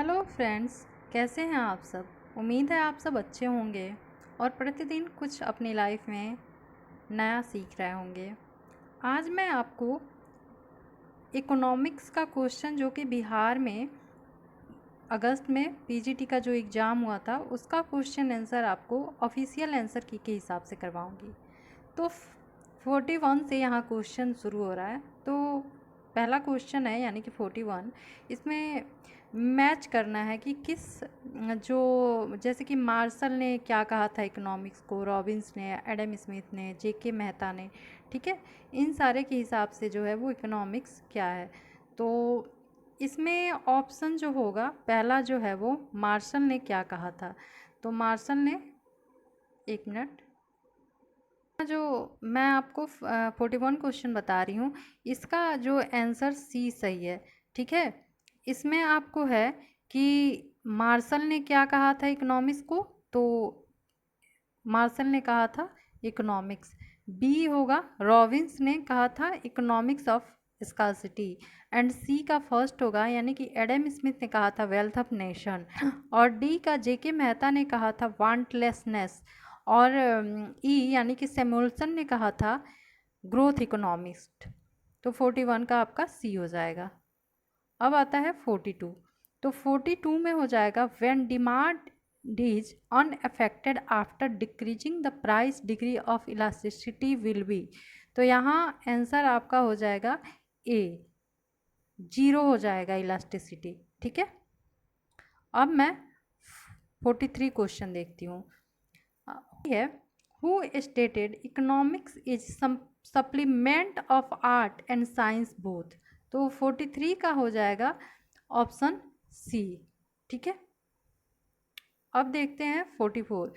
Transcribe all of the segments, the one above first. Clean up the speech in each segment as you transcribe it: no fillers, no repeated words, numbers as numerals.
Hello friends, कैसे हैं आप सब। उम्मीद है आप सब अच्छे होंगे और प्रतिदिन कुछ अपनी लाइफ में नया सीख रहे होंगे। आज मैं आपको इकोनॉमिक्स का क्वेश्चन जो कि बिहार में अगस्त में पीजीटी का जो एग्ज़ाम हुआ था उसका क्वेश्चन आंसर आपको ऑफिशियल आंसर की के हिसाब से करवाऊंगी। तो 41 से यहाँ क्वेश्चन शुरू हो रहा है। तो पहला क्वेश्चन है यानी कि 41, इसमें मैच करना है कि किस जो जैसे कि मार्शल ने क्या कहा था इकोनॉमिक्स को, रॉबिन्स ने, एडम स्मिथ ने, जेके मेहता ने, ठीक है, इन सारे के हिसाब से जो है वो इकोनॉमिक्स क्या है। तो इसमें ऑप्शन जो होगा पहला जो है वो मार्शल ने क्या कहा था। तो मार्शल ने, एक मिनट, जो मैं आपको 41 क्वेश्चन बता रही हूँ इसका जो आंसर सी सही है, ठीक है। इसमें आपको है कि मार्शल ने क्या कहा था इकोनॉमिक्स को, तो मार्शल ने कहा था इकोनॉमिक्स। बी होगा, रॉबिन्स ने कहा था इकोनॉमिक्स ऑफ स्कार्सिटी। एंड सी का फर्स्ट होगा यानी कि एडम स्मिथ ने कहा था वेल्थ ऑफ नेशन। और डी का जेके मेहता ने कहा था वांटलेसनेस। और ई यानी कि सैमुअल्सन ने कहा था ग्रोथ इकोनॉमिस्ट। तो 41 का आपका सी हो जाएगा। अब आता है 42। तो 42 में हो जाएगा when demand is unaffected after decreasing the price degree of elasticity will be। तो यहाँ आंसर आपका हो जाएगा ए, 0 हो जाएगा इलास्टिसिटी, ठीक है। अब मैं 43 क्वेश्चन देखती हूँ। है who stated economics is supplement of art and science both. तो 43 का हो जाएगा ऑप्शन सी, ठीक है। अब देखते हैं 44,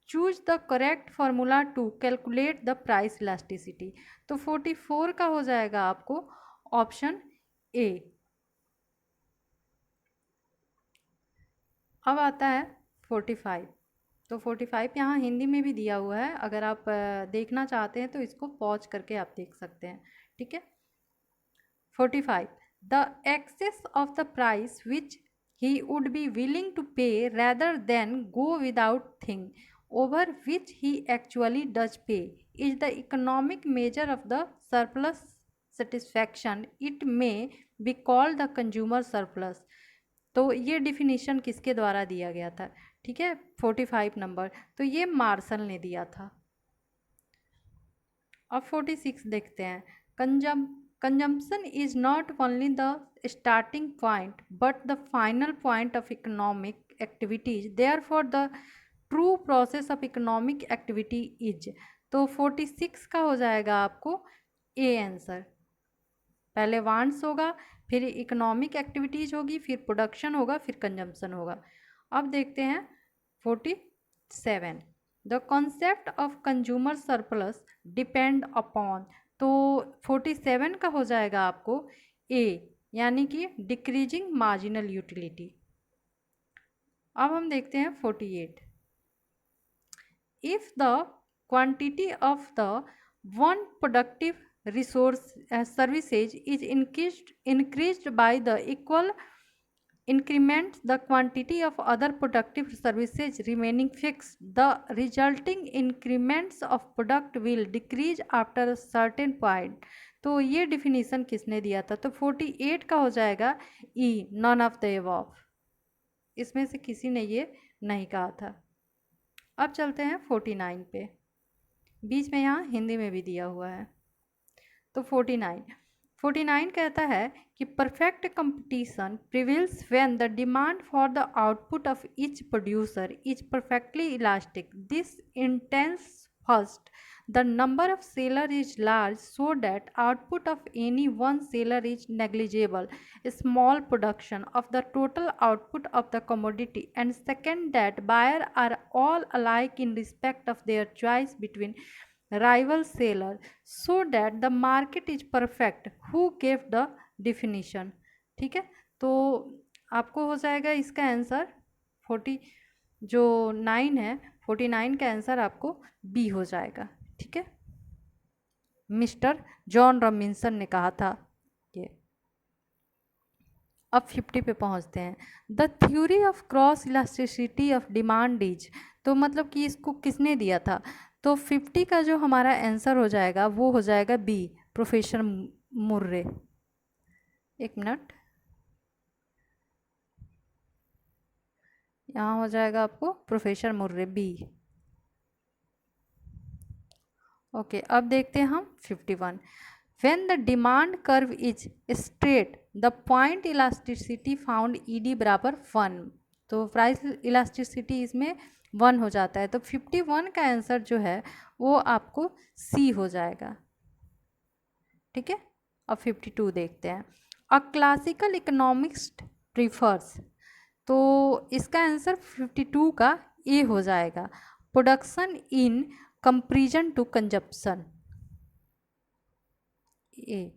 choose the correct formula to calculate the price elasticity. तो 44 का हो जाएगा आपको ऑप्शन ए। अब आता है 45। तो 45 यहाँ हिंदी में भी दिया हुआ है, अगर आप देखना चाहते हैं तो इसको पॉज करके आप देख सकते हैं, ठीक है। 45, the excess of the price which he would be willing to pay rather than go without thing over which he actually does pay is the economic measure of the surplus satisfaction. It may be called the consumer surplus। तो ये definition किसके द्वारा दिया गया था, ठीक है, 45 number, तो ये मार्शल ने दिया था। अब 46 देखते हैं। Consumption is not only the starting point but the final point of economic activities, therefore the true process of economic activity is. तो 46 का हो जाएगा आपको ए आंसर। पहले वांट्स होगा, फिर इकोनॉमिक एक्टिविटीज होगी, फिर प्रोडक्शन होगा, फिर कंजम्पशन होगा। अब देखते हैं 47, the concept of consumer surplus depend upon. तो 47 का हो जाएगा आपको ए यानी कि डिक्रीजिंग मार्जिनल यूटिलिटी। अब हम देखते हैं 48, if the quantity of the one productive resource services is increased by the equal increment, the quantity of other productive services remaining fixed, the resulting increments of product will decrease after a certain point। तो ये definition किसने दिया था, तो 48 का हो जाएगा ई, none of the above. इसमें से किसी ने ये नहीं कहा था। अब चलते हैं 49 पे, बीच में यहाँ हिंदी में भी दिया हुआ है। तो 49 कहता है कि perfect competition prevails when the demand for the output of each producer is perfectly elastic. This intense first the number of seller is large so that output of any one seller is negligible, a small production of the total output of the commodity, and second that buyer are all alike in respect of their choice between rival seller so that the market is perfect। who gave the definition, ठीक है। तो आपको हो जाएगा इसका answer 9 है, 49 का answer आपको बी हो जाएगा, ठीक है। मिस्टर जॉन रॉबिन्सन ने कहा था ये। अब 50 पे पहुंचते हैं। The theory of cross elasticity of demand is, तो मतलब कि इसको किसने दिया था, तो 50 का जो हमारा आंसर हो जाएगा वो हो जाएगा बी, प्रोफेसर मुर्रे। एक मिनट, यहाँ हो जाएगा आपको प्रोफेसर मुर्रे, बी। ओके, अब देखते हैं हम 51। When the demand curve is straight the point elasticity found ED बराबर 1, तो प्राइस इलास्टिसिटी इसमें 1 हो जाता है, तो 51 का आंसर जो है वो आपको सी हो जाएगा। ठीक है, अब 52 देखते हैं। अ क्लासिकल इकोनॉमिक्स प्रीफर्स, तो इसका आंसर 52 का ए हो जाएगा, production in comparison to consumption, A.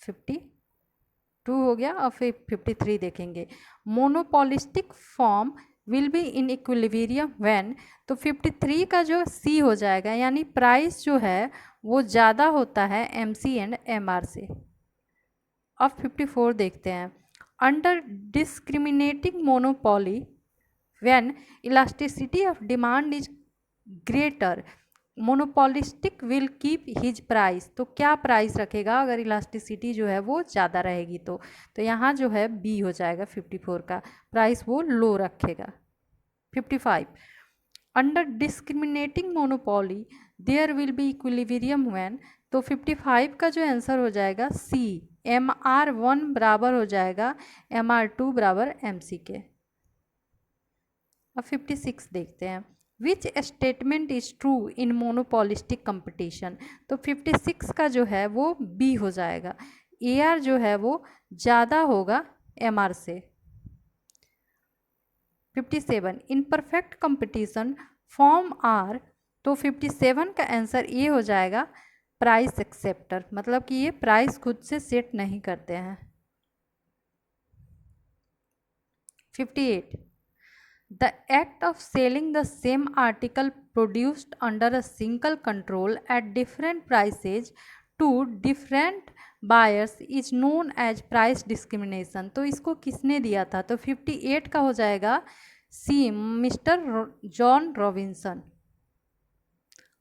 52 हो गया। और फिर 53 देखेंगे। Monopolistic firm will be in equilibrium when, तो 53 का जो सी हो जाएगा, यानी प्राइस जो है वो ज़्यादा होता है एमसी एंड एमआर से। अब 54 देखते हैं। Under discriminating monopoly when elasticity of demand is greater monopolistic will keep his price, तो क्या प्राइस रखेगा अगर इलास्टिसिटी जो है वो ज़्यादा रहेगी तो यहाँ जो है बी हो जाएगा, 54 का प्राइस वो लो रखेगा। 55 under discriminating monopoly there will be equilibrium when, तो 55 का जो आंसर हो जाएगा सी, MR1 बराबर हो जाएगा MR2 बराबर MC के। अब 56 देखते हैं। Which statement is true in monopolistic competition, तो 56 का जो है वो बी हो जाएगा, AR जो है वो ज़्यादा होगा MR से। 57 in perfect competition form are, तो 57 का आंसर ये हो जाएगा प्राइस एक्सेप्टर, मतलब कि ये प्राइस खुद से सेट नहीं करते हैं। 58 The act of selling the same article produced under a single control at different prices to different buyers is known as price discrimination, तो इसको किसने दिया था, तो 58 का हो जाएगा सी, मिस्टर जॉन रॉबिन्सन।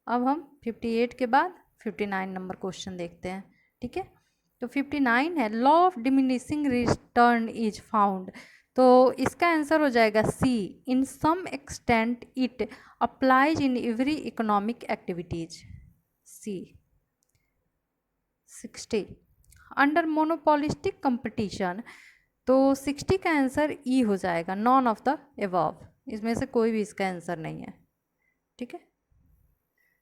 अब हम 58 के बाद 59 नंबर क्वेश्चन देखते हैं। ठीक है, तो 59 है law of diminishing return is found, तो इसका आंसर हो जाएगा C, in some extent it applies in every economic activities, C. 60 under monopolistic competition, तो 60 का आंसर ई हो जाएगा, नॉन ऑफ द एबव, इसमें से कोई भी इसका आंसर नहीं है। ठीक है,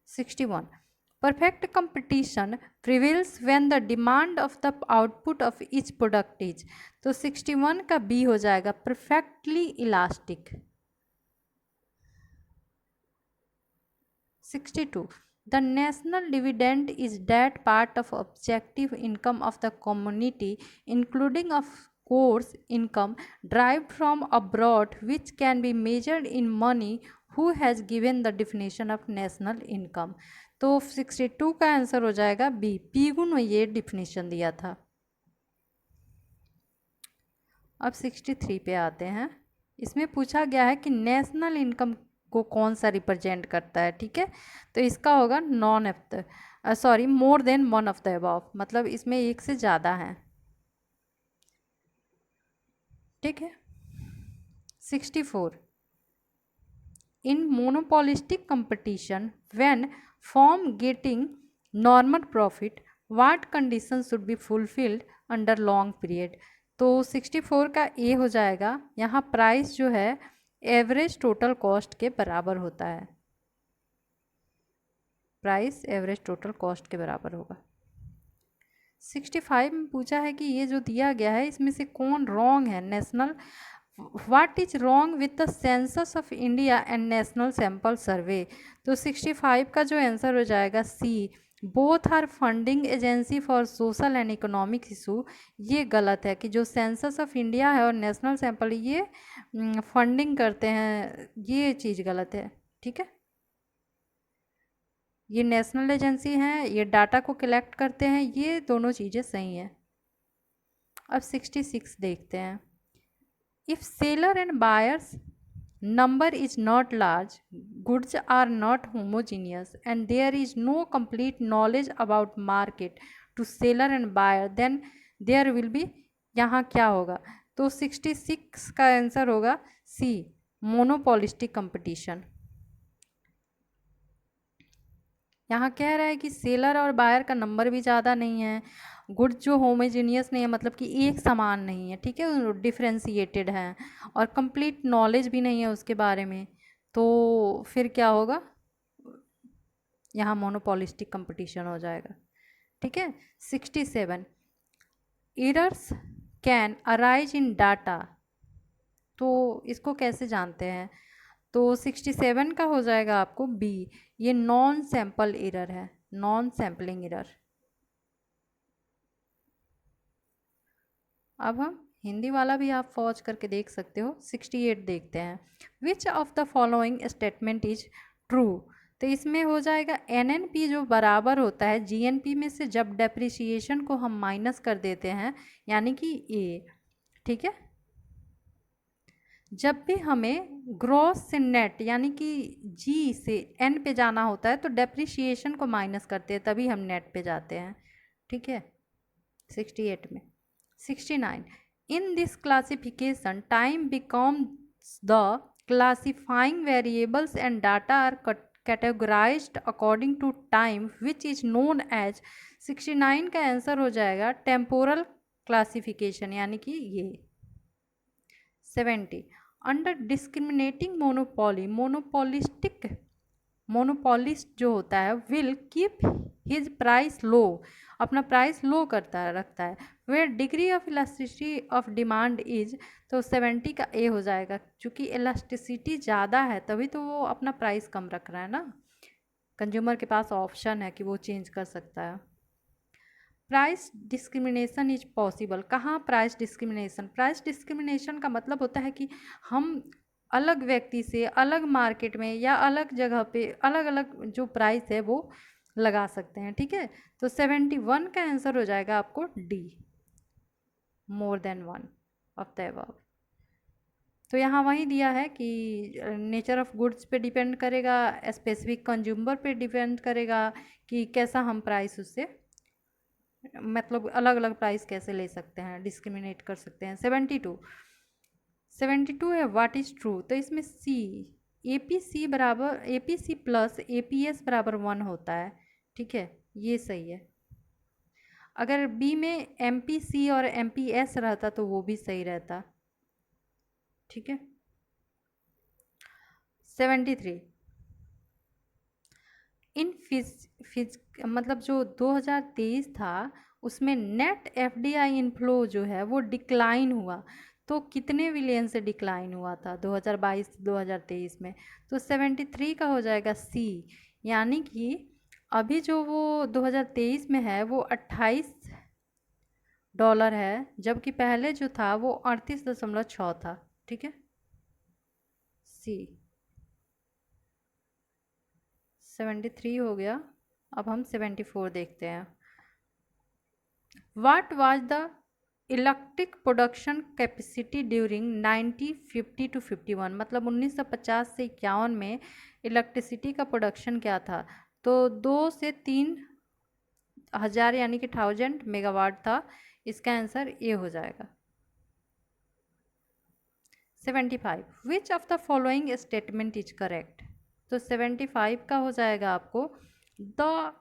61 perfect competition prevails when the demand of the output of each product is, तो 61 का बी हो जाएगा perfectly elastic। 62 the national dividend is that part of objective income of the community including of course income derived from abroad which can be measured in money, who has given the definition of national income, तो 62 का answer हो जाएगा B, पीगुन ने ये definition दिया था। अब 63 पे आते हैं। इसमें पूछा गया है कि नेशनल इनकम को कौन सा रिप्रेजेंट करता है। ठीक है, तो इसका होगा none of the sorry more than one of the above, मतलब इसमें एक से ज़्यादा है। ठीक है, 64 in monopolistic competition when firm getting normal profit what condition should be fulfilled under long period, तो 64 का ए हो जाएगा, यहाँ प्राइस जो है एवरेज टोटल कॉस्ट के बराबर होता है, प्राइस एवरेज टोटल कॉस्ट के बराबर होगा। 65 में पूछा है कि ये जो दिया गया है इसमें से कौन रॉन्ग है, national what is wrong with the census of India and national sample survey, तो 65 का जो आंसर हो जाएगा C, both are funding agency for social and economic issue, ये गलत है कि जो सेंसस ऑफ इंडिया है और नेशनल सैंपल ये फंडिंग करते हैं, ये चीज़ गलत है। ठीक है, ये नेशनल एजेंसी हैं, ये डाटा को कलेक्ट करते हैं, ये दोनों चीज़ें सही हैं। अब 66 देखते हैं। If seller and buyers number is not large, goods are not homogeneous, and there is no complete knowledge about market to seller and buyer, then there will be, यहाँ क्या होगा, तो 66 का आंसर होगा सी, मोनोपोलिस्टिक कंपटीशन। यहाँ कह रहा है कि सेलर और बायर का नंबर भी ज़्यादा नहीं है, गुड्स जो होमोजेनियस नहीं है, मतलब कि एक समान नहीं है, ठीक है, डिफ्रेंशिएटेड है, और कंप्लीट नॉलेज भी नहीं है उसके बारे में, तो फिर क्या होगा, यहाँ मोनोपोलिस्टिक कंपटीशन हो जाएगा। ठीक है। 67 errors can arise in data, तो इसको कैसे जानते हैं, तो 67 का हो जाएगा आपको बी, ये नॉन सैंपल एरर है, नॉन सैम्पलिंग एरर। अब हम हिंदी वाला भी आप पॉज करके देख सकते हो। 68 देखते हैं। विच of the following statement is true, तो इसमें हो जाएगा एनएनपी जो बराबर होता है जीएनपी में से जब डेप्रिसिएशन को हम माइनस कर देते हैं, यानी कि ए। ठीक है, जब भी हमें ग्रॉस से नेट यानी कि जी से एन पे जाना होता है तो डेप्रिसिएशन को माइनस करते हैं, तभी हम नेट पे जाते हैं। ठीक है। 68 में 69 in this classification time becomes the classifying variables and data are categorized according to time which is known as, 69 का आंसर हो जाएगा टेम्पोरल क्लासिफिकेशन, यानी कि ये। 70 अंडर डिस्क्रिमिनेटिंग मोनोपोली, मोनोपोलिस्ट जो होता है will keep his price low, अपना प्राइस लो रखता है। Where degree of elasticity of demand is, तो 70 का ए हो जाएगा, क्योंकि इलास्टिसिटी ज़्यादा है तभी तो वो अपना प्राइस कम रख रहा है ना, कंज्यूमर के पास ऑप्शन है कि वो चेंज कर सकता है। प्राइस डिस्क्रिमिनेशन इज पॉसिबल, कहाँ प्राइस डिस्क्रिमिनेशन, प्राइस डिस्क्रिमिनेशन का मतलब होता है कि हम अलग व्यक्ति से अलग मार्केट में या अलग जगह पे अलग अलग जो प्राइस है वो लगा सकते हैं। ठीक है, तो 71 का आंसर हो जाएगा आपको D, more than one of the above. तो यहाँ वही दिया है कि नेचर ऑफ गुड्स पे डिपेंड करेगा, स्पेसिफिक कंज्यूमर पे डिपेंड करेगा कि कैसा हम प्राइस उससे, मतलब अलग अलग प्राइस कैसे ले सकते हैं, डिस्क्रिमिनेट कर सकते हैं। 72 है व्हाट इज़ ट्रू, तो इसमें सी, एपीसी बराबर एपीसी प्लस एपीएस बराबर 1 होता है। ठीक है, ये सही है। अगर बी में एमपीसी और एमपीएस रहता तो वो भी सही रहता। ठीक है। 73 इन मतलब जो 2023 था उसमें नेट एफडीआई इनफ्लो जो है वो डिक्लाइन हुआ, तो कितने बिलियन से डिक्लाइन हुआ था 2022-2023 में, तो 73 का हो जाएगा सी, यानी कि अभी जो वो 2023 में है वो $28 है, जबकि पहले जो था वो 38.6 था। ठीक है, सी। 73 हो गया। अब हम 74 देखते हैं। What was the electric production capacity during 1950 to 51, मतलब 1950 से 51 में इलेक्ट्रिसिटी का प्रोडक्शन क्या था, तो 2 से 3 हज़ार यानी कि 1000 मेगावाट था। इसका आंसर ए हो जाएगा। 75 which of the following statement is correct, तो 75 का हो जाएगा आपको the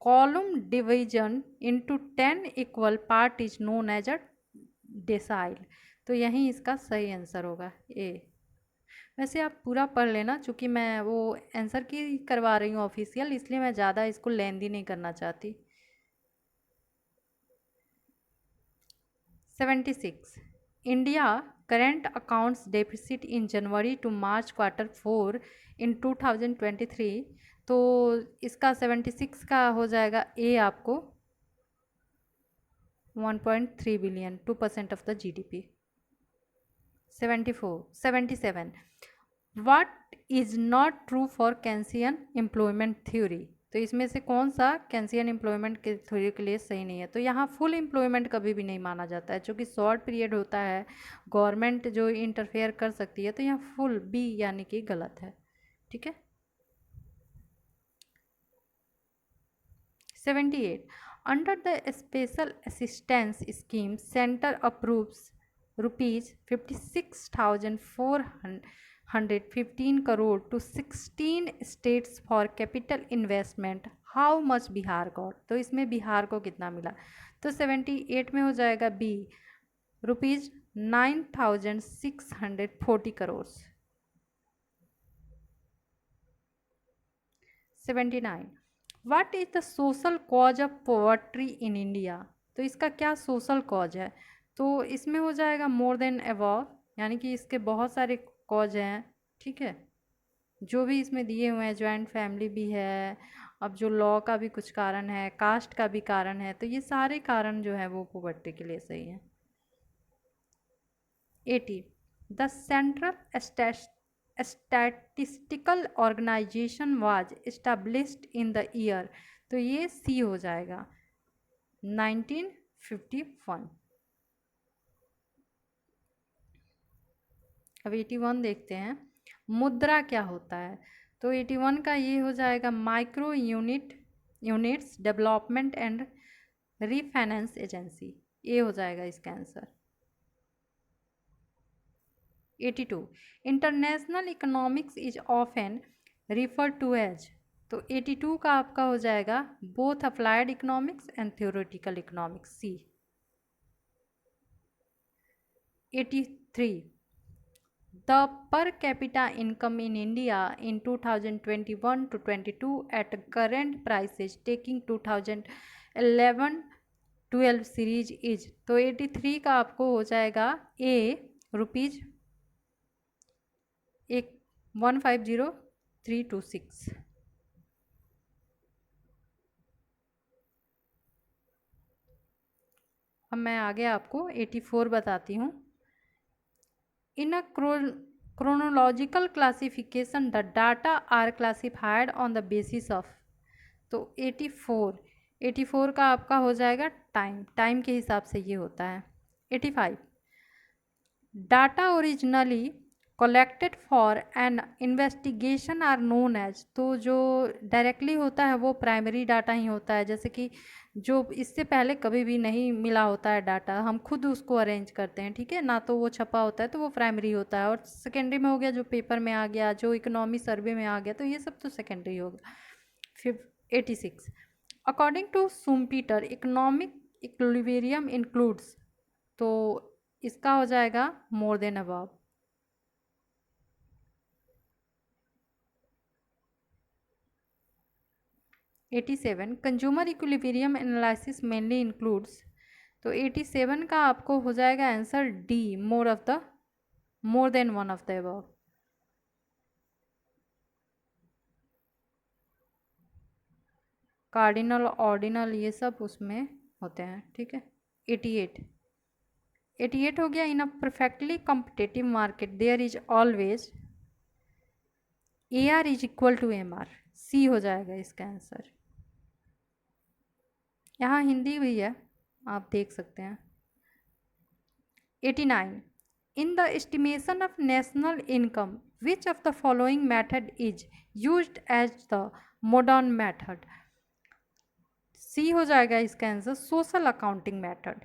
column division into 10 equal part is known as a decile, तो यही इसका सही आंसर होगा ए। वैसे आप पूरा पढ़ लेना, चूँकि मैं वो आंसर की करवा रही हूँ ऑफिशियल, इसलिए मैं ज़्यादा इसको लेंदी नहीं करना चाहती। 76 India current accounts deficit in January to March Q4 in 2023, तो इसका 76 का हो जाएगा ए आपको 1.3 billion, 2% of the GDP. 77 what is not true for Keynesian employment theory, तो इसमें से कौन सा कैंसियन एम्प्लॉयमेंट के थ्योरी के लिए सही नहीं है? तो यहाँ फुल एम्प्लॉयमेंट कभी भी नहीं माना जाता है, क्योंकि शॉर्ट पीरियड होता है, गवर्नमेंट जो इंटरफेयर कर सकती है, तो यहाँ फुल बी यानी कि गलत है। ठीक है। 78 under the special assistance scheme centre approves ₹56,415 crore to 16 states for capital investment, how much Bihar got? तो इसमें बिहार को कितना मिला? तो 78 में हो जाएगा B, ₹9,640 crore. 79 what is the social cause of poverty in India? तो इसका क्या सोशल कॉज है? तो इसमें हो जाएगा मोर देन अबव, यानी कि इसके बहुत सारे कॉज हैं। ठीक है, जो भी इसमें दिए हुए हैं, जॉइंट फैमिली भी है, अब जो लॉ का भी कुछ कारण है, कास्ट का भी कारण है, तो ये सारे कारण जो है वो पोवर्टी के लिए सही है। 80 the central statistical organisation was established in the year, तो ये सी हो जाएगा 1951। अब 81 देखते हैं, मुद्रा क्या होता है? तो 81 का ये हो जाएगा micro units development and refinance agency, ये हो जाएगा इसका answer. 82 international economics is often refer to as, तो 82 का आपका हो जाएगा both applied economics and theoretical economics, C. 83 the per capita income in India in 2021 to 22 at current prices taking 2011-12 series is, तो 83 का आपको हो जाएगा ए रुपीज 150,326। अब मैं आगे आपको 84 बताती हूँ। इन अ chronological classification the data are classified on the basis of, तो 84 का आपका हो जाएगा टाइम के हिसाब से ये होता है। 85 data originally collected for an investigation are known as, तो जो डायरेक्टली होता है वो प्राइमरी डाटा ही होता है, जैसे कि जो इससे पहले कभी भी नहीं मिला होता है डाटा, हम खुद उसको अरेंज करते हैं। ठीक है ना, तो वो छपा होता है तो वो प्राइमरी होता है, और सेकेंडरी में हो गया जो पेपर में आ गया, जो इकोनॉमी सर्वे में आ गया, तो ये सब तो सेकेंडरी होगा। फिर 86 according to Schumpeter economic equilibrium includes, तो इसका हो जाएगा more than above. 87 consumer equilibrium analysis mainly includes, तो 87 का आपको हो जाएगा answer D, more than one of the above. Cardinal ordinal ये सब उसमें होते हैं। ठीक है। 88 हो गया, in a perfectly competitive market there is always A R is equal to M R, C हो जाएगा इसका आंसर। यहाँ हिंदी भी है, आप देख सकते हैं। 89 in the estimation of national income which of the following method is used as the modern method, C हो जाएगा इसका answer social accounting method.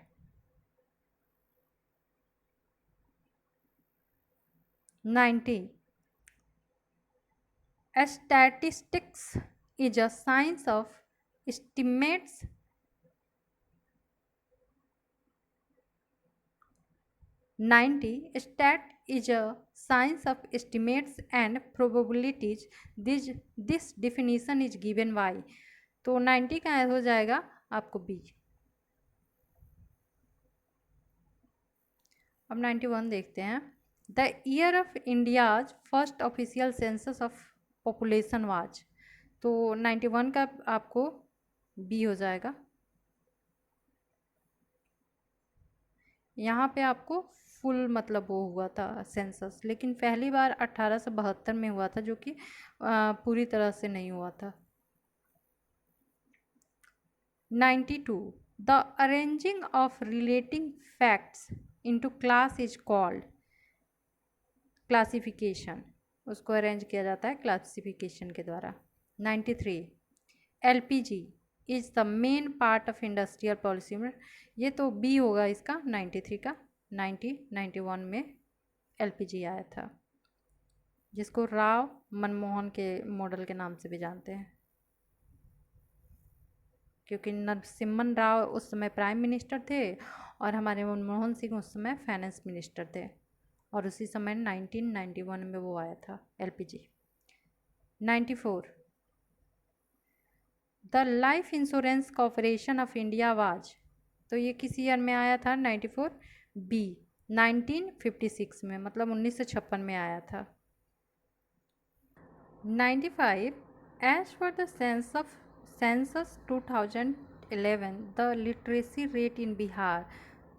90 statistics is a science of estimates 90 stat is a science of estimates and probabilities, this definition is given by, तो 90 का हो जाएगा आपको B. अब 91 देखते हैं, the year of India's first official census of population was, तो 91 का आपको बी हो जाएगा। यहाँ पे आपको फुल मतलब वो हुआ था सेंसस, लेकिन पहली बार 1872 में हुआ था, जो कि पूरी तरह से नहीं हुआ था। 92. The arranging of relating facts into class is called classification. उसको अरेंज किया जाता है क्लासिफिकेशन के द्वारा. 93. LPG is the main part of industrial policy में. ये तो बी होगा इसका 93 का. 91 में LPG आया था, जिसको राव मनमोहन के मॉडल के नाम से भी जानते हैं, क्योंकि नरसिम्हन राव उस समय प्राइम मिनिस्टर थे और हमारे मनमोहन सिंह उस समय फाइनेंस मिनिस्टर थे, और उसी समय 1991 में वो आया था LPG. 94. The life insurance corporation of India was. तो ये किस ईयर में आया था? 94. बी 1956 में, मतलब 1956 में आया था. 95. As per the census 2011 the literacy rate in Bihar.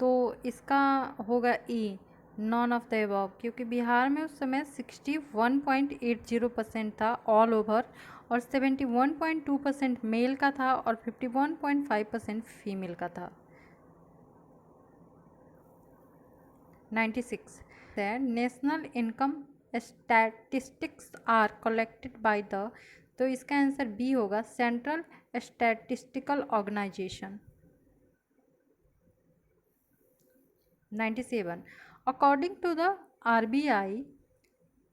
तो इसका होगा E none of the above, क्योंकि बिहार में उस समय 61.80% था ऑल ओवर, और 71.2% मेल का था और 51.5% फीमेल का था. 96. National income statistics are collected by the. तो इसका आंसर बी होगा central statistical organisation. 97. According to the RBI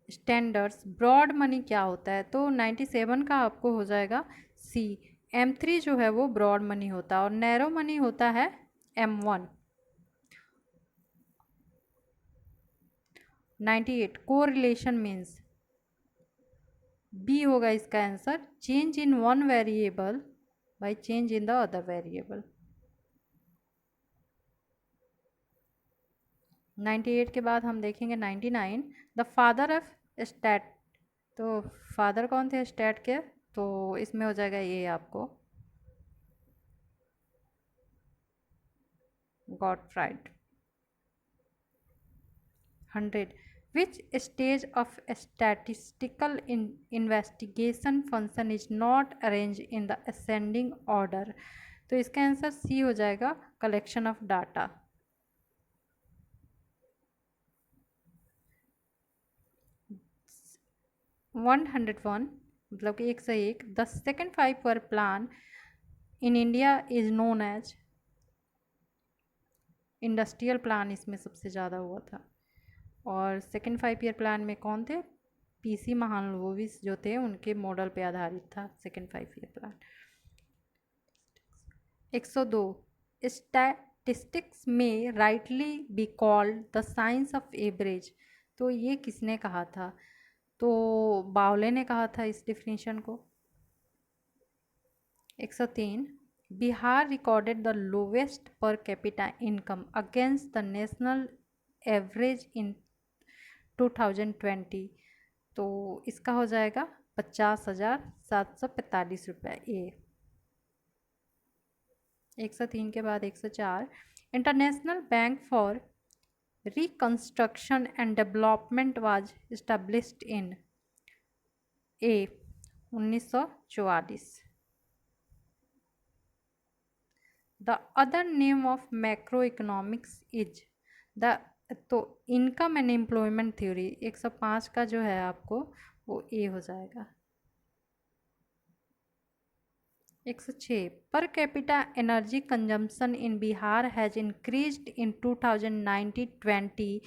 standards broad money क्या होता है? तो 97 का आपको हो जाएगा सी. M3 जो है वो ब्रॉड मनी होता है और नैरो मनी होता है M1. 98. Correlation means. बी होगा इसका answer change in one variable by change in the other variable. 98 के बाद हम देखेंगे 99. The father of stat. तो फादर कौन थे स्टैट के? तो इसमें हो जाएगा ये आपको Gottfried. 100. Which stage of statistical investigation function is not arrange in the ascending order. तो इसका आंसर सी हो जाएगा कलेक्शन ऑफ डाटा. 101 मतलब कि 101. The second 5 year plan in India is known as. Industrial plan इसमें सबसे ज़्यादा हुआ था, और सेकेंड 5 ईयर प्लान में कौन थे? PC महालनोबिस जो थे उनके मॉडल पे आधारित था सेकेंड 5 ईयर प्लान. 102. स्टैटिस्टिक्स में rightly be called the science of average. तो ये किसने कहा था? तो बावले ने कहा था इस डिफिनीशन को. 103. बिहार रिकॉर्डेड द लोवेस्ट पर capita income against the national average in 2020. तो इसका हो जाएगा 50,745 रुपये. ए. 103 के बाद 104. International bank for reconstruction and development was established in. A 1944. The other name of macro economics is the. तो इनकम एंड एम्प्लॉयमेंट थ्योरी 105 का जो है आपको वो ए हो जाएगा. 106. Per capita energy consumption in Bihar has increased in 2019-20.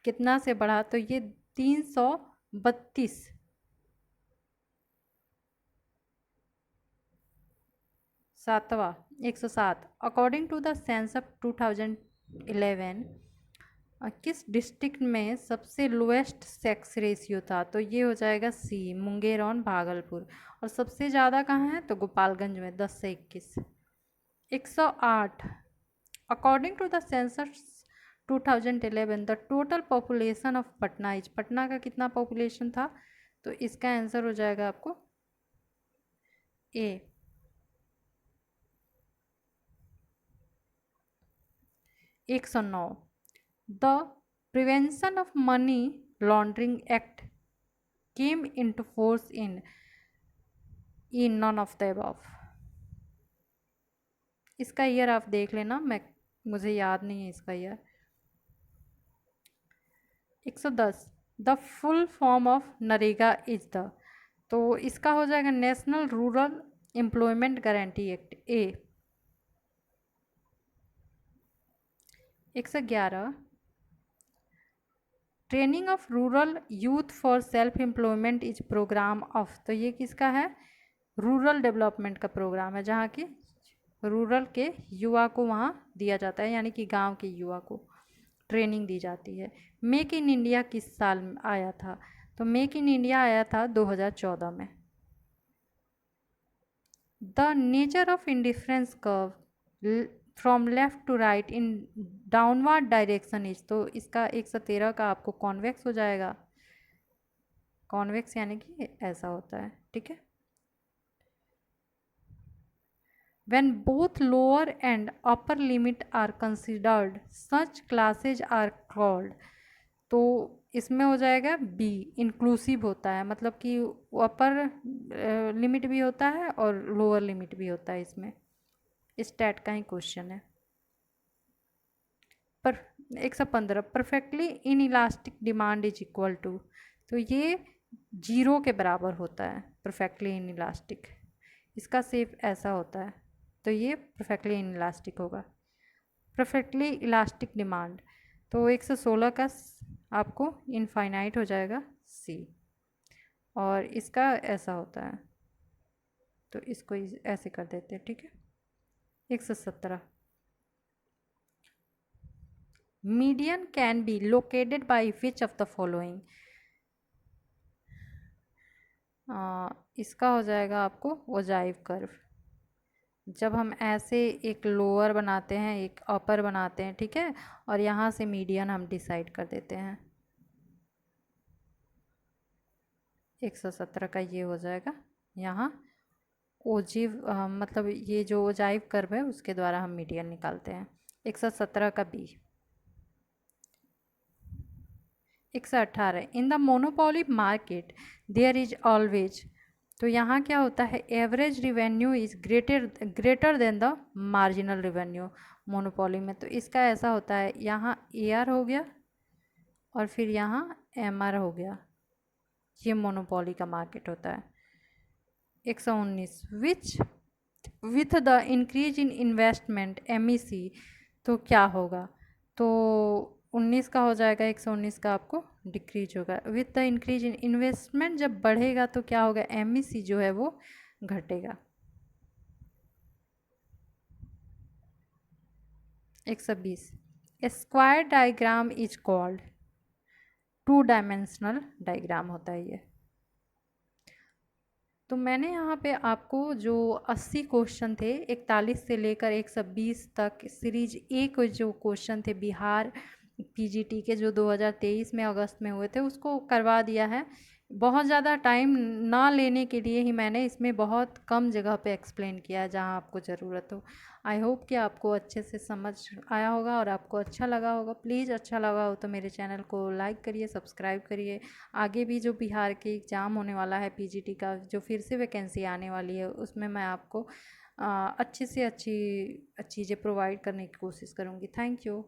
कितना से बढ़ा? तो ये 332. 7वां 107. According to the census of 2011 किस डिस्ट्रिक्ट में सबसे लोएस्ट सेक्स रेशियो था? तो ये हो जाएगा सी मुंगेर और भागलपुर. और सबसे ज़्यादा कहाँ है? तो गोपालगंज में 10 से 21. 108. According to the census 2011 the total population of Patna is. Patna का कितना पॉपुलेशन था? तो इसका आंसर हो जाएगा आपको A. 109. The prevention of money laundering act came into force in none of the above. इसका ईयर आप देख लेना, मुझे याद नहीं है इसका year. 110, the full form of NREGA is the, तो इसका हो जाएगा national rural employment guarantee act A. 111, training of rural youth for self employment is programme of, तो ये किसका है? रूरल डेवलपमेंट का प्रोग्राम है, जहाँ की रूरल के युवा को वहाँ दिया जाता है, यानी कि गांव के युवा को ट्रेनिंग दी जाती है। मेक इन इंडिया किस साल में आया था? तो मेक इन इंडिया आया था 2014 में। The nature of indifference curve from left to right in downward direction is, तो इसका 113 का आपको कॉन्वेक्स हो जाएगा। कॉन्वेक्स यानी कि ऐसा होता है, ठीक है। When both lower and upper limit are considered, such classes are called, तो इसमें हो जाएगा बी, इंक्लूसिव होता है, मतलब कि अपर लिमिट भी होता है और लोअर लिमिट भी होता है इसमें। स्टैट का ही क्वेश्चन है। पर 115, perfectly inelastic demand is equal to, तो ये 0 के बराबर होता है परफेक्टली इन इलास्टिक, इसका सेफ ऐसा होता है, तो ये परफेक्टली इन इलास्टिक होगा। परफेक्टली इलास्टिक डिमांड, तो 116 का आपको इनफाइनाइट हो जाएगा सी, और इसका ऐसा होता है, तो इसको ऐसे कर देते हैं, ठीक है। 117, median can be located by which of the following, इसका हो जाएगा आपको ओजाइव कर्व। जब हम ऐसे एक लोअर बनाते हैं, एक अपर बनाते हैं, ठीक है, और यहाँ से मीडियन हम डिसाइड कर देते हैं। 117 का ये हो जाएगा यहाँ ओजिव, मतलब ये जो ओजाइव कर्व है उसके द्वारा हम मीडियन निकालते हैं। 117 का B. 118, in the monopoly market there is always, तो यहाँ क्या होता है? Average revenue is greater than the marginal revenue monopoly में, तो इसका ऐसा होता है, यहाँ ए आर हो गया और फिर यहाँ एम आर हो गया, ये मोनोपोली का मार्केट होता है। 119, which with the increase in investment M E C, तो क्या होगा? तो 19 का हो जाएगा, 119 का आपको डिक्रीज होगा। With the increase in investment जब बढ़ेगा तो क्या होगा? एम ई सी जो है वो घटेगा। 120, square diagram is called, 2 dimensional diagram होता है ये। तो मैंने यहाँ पे आपको जो 80 क्वेश्चन थे 41 से लेकर 120 तक, सीरीज ए के जो क्वेश्चन थे बिहार पीजीटी के जो 2023 में अगस्त में हुए थे उसको करवा दिया है। बहुत ज़्यादा टाइम ना लेने के लिए ही मैंने इसमें बहुत कम जगह पे एक्सप्लेन किया है जहाँ आपको ज़रूरत हो। आई होप कि आपको अच्छे से समझ आया होगा और आपको अच्छा लगा होगा। प्लीज़ अच्छा लगा हो तो मेरे चैनल को लाइक करिए, सब्सक्राइब करिए। आगे भी जो बिहार के एग्ज़ाम होने वाला है पीजीटी का, जो फिर से वैकेंसी आने वाली है, उसमें मैं आपको अच्छी से अच्छी चीज़ें प्रोवाइड करने की कोशिश करूँगी। Thank you.